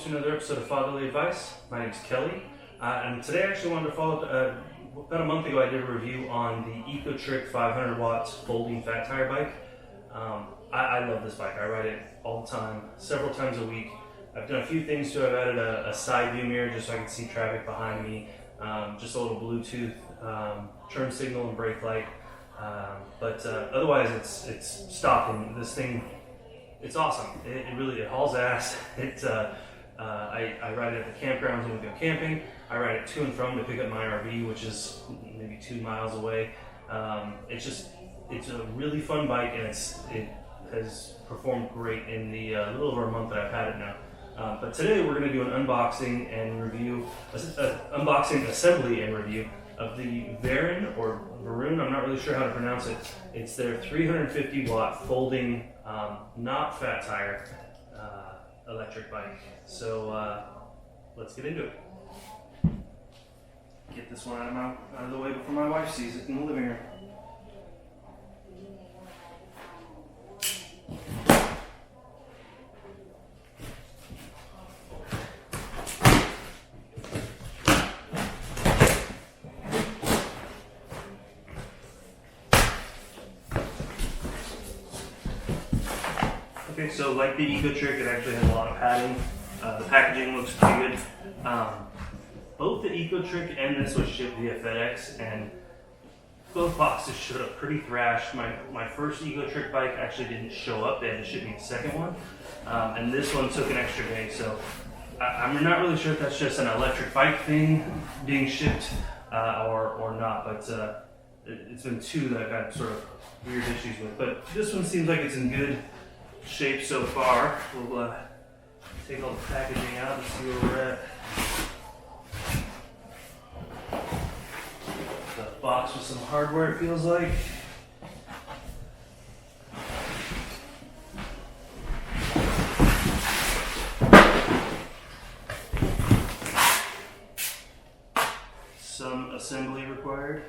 to another episode of Fatherly Advice. My name is Kelly, and today I actually wanted to follow up. About a month ago, I did a review on the Ecotric 500 watts folding fat tire bike. I love this bike. I ride it all the time, several times a week. I've done a few things to it. I've added a side view mirror just so I can see traffic behind me, just a little Bluetooth turn signal and brake light. But otherwise, it's stock, and this thing, it's awesome. It really hauls ass. I ride it at the campgrounds when we go camping. I ride it to and from to pick up my RV, which is maybe 2 miles away. It's a really fun bike, and it has performed great in the little over a month that I've had it now. But today we're going to do an unboxing and review, unboxing, assembly, and review of the Varun, I'm not really sure how to pronounce it. It's their 350 watt folding, not fat tire, electric bike. So let's get into it. Get this one out of the way before my wife sees it in the living room. Okay, so like the Ecotric, it actually has a lot of padding. The packaging looks pretty good. Both the Ecotric and this was shipped via FedEx, and both boxes showed up pretty thrashed. My first Ecotric bike actually didn't show up. They had to ship me the second one. And this one took an extra day, so I'm not really sure if that's just an electric bike thing being shipped or not, but it's been two that I've had sort of weird issues with. But this one seems like it's in good shape so far. We'll take all the packaging out and see where we're at. The box with some hardware, it feels like. Some assembly required.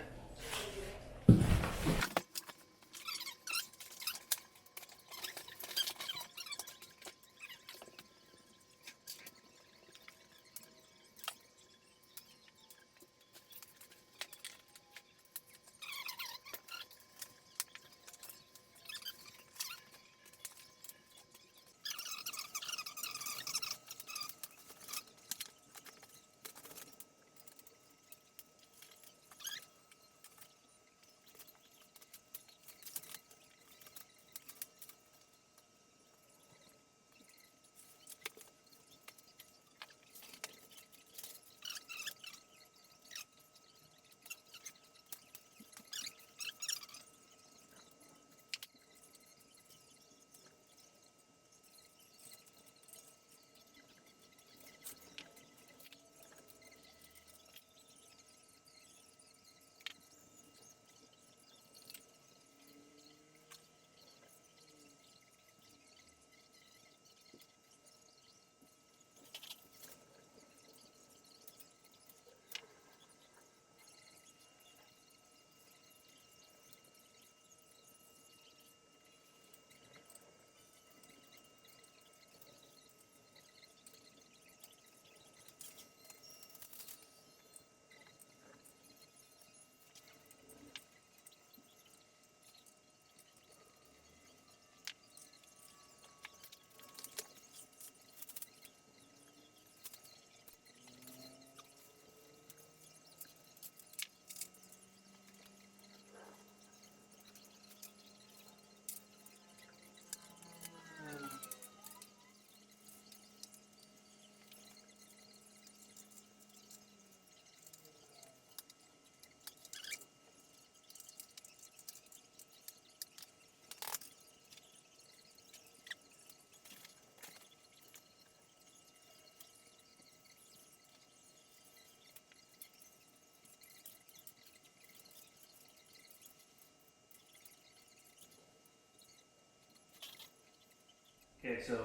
Okay, so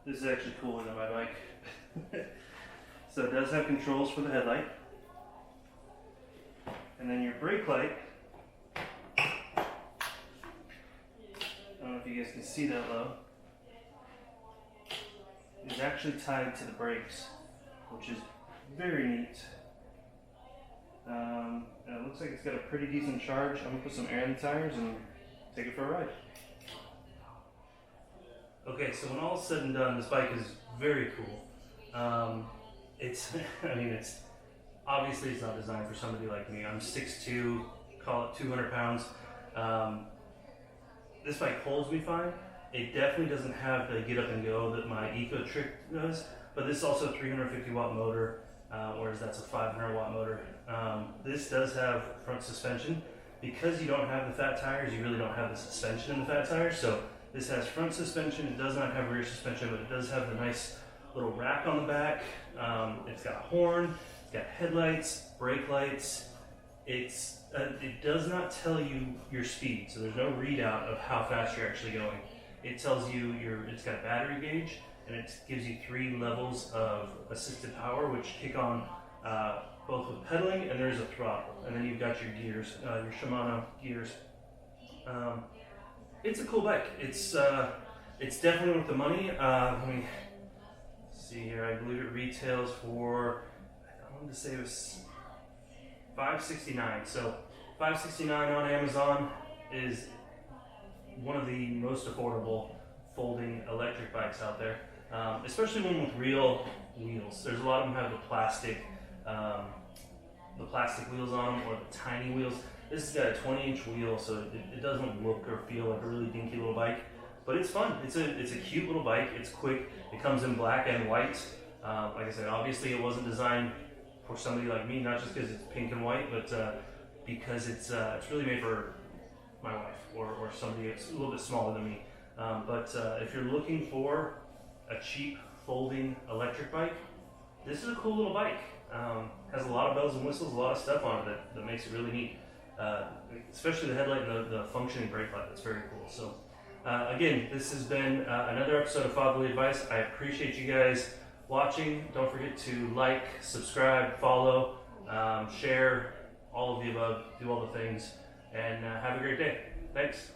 this is actually cooler than my bike. So it does have controls for the headlight. And then your brake light, I don't know if you guys can see that low, is actually tied to the brakes, which is very neat. And it looks like it's got a pretty decent charge. I'm gonna put some air in the tires and take it for a ride. Okay, so when all is said and done, this bike is very cool. It's, I mean, obviously it's not designed for somebody like me. I'm 6'2", call it 200 pounds. This bike holds me fine. It definitely doesn't have the get up and go that my Ecotric does, but this is also a 350 watt motor, whereas that's a 500 watt motor. This does have front suspension. Because you don't have the fat tires, you really don't have the suspension in the fat tires. So this has front suspension. It does not have rear suspension, but it does have the nice little rack on the back. It's got a horn, it's got headlights, brake lights. It does not tell you your speed, so there's no readout of how fast you're actually going. It tells you it's got a battery gauge, and it gives you 3 levels of assisted power, which kick on both with pedaling, and there's a throttle, and then you've got your gears, your Shimano gears. It's a cool bike. It's definitely worth the money. Let me see here. I believe it retails for, I wanted to say it was $569. So $569 on Amazon is one of the most affordable folding electric bikes out there, especially one with real wheels. There's a lot of them have the plastic wheels on them, or the tiny wheels. This has got a 20-inch wheel, so it doesn't look or feel like a really dinky little bike, but it's fun. It's a cute little bike. It's quick. It comes in black and white. Like I said, obviously it wasn't designed for somebody like me, not just because it's pink and white, but because it's really made for my wife or somebody that's a little bit smaller than me. But if you're looking for a cheap folding electric bike, this is a cool little bike. Has a lot of bells and whistles, a lot of stuff on it that makes it really neat. Especially the headlight and the functioning brake light. That's very cool. So again, this has been another episode of Fatherly Advice. I appreciate you guys watching. Don't forget to like, subscribe, follow, share, all of the above, do all the things, and have a great day. Thanks.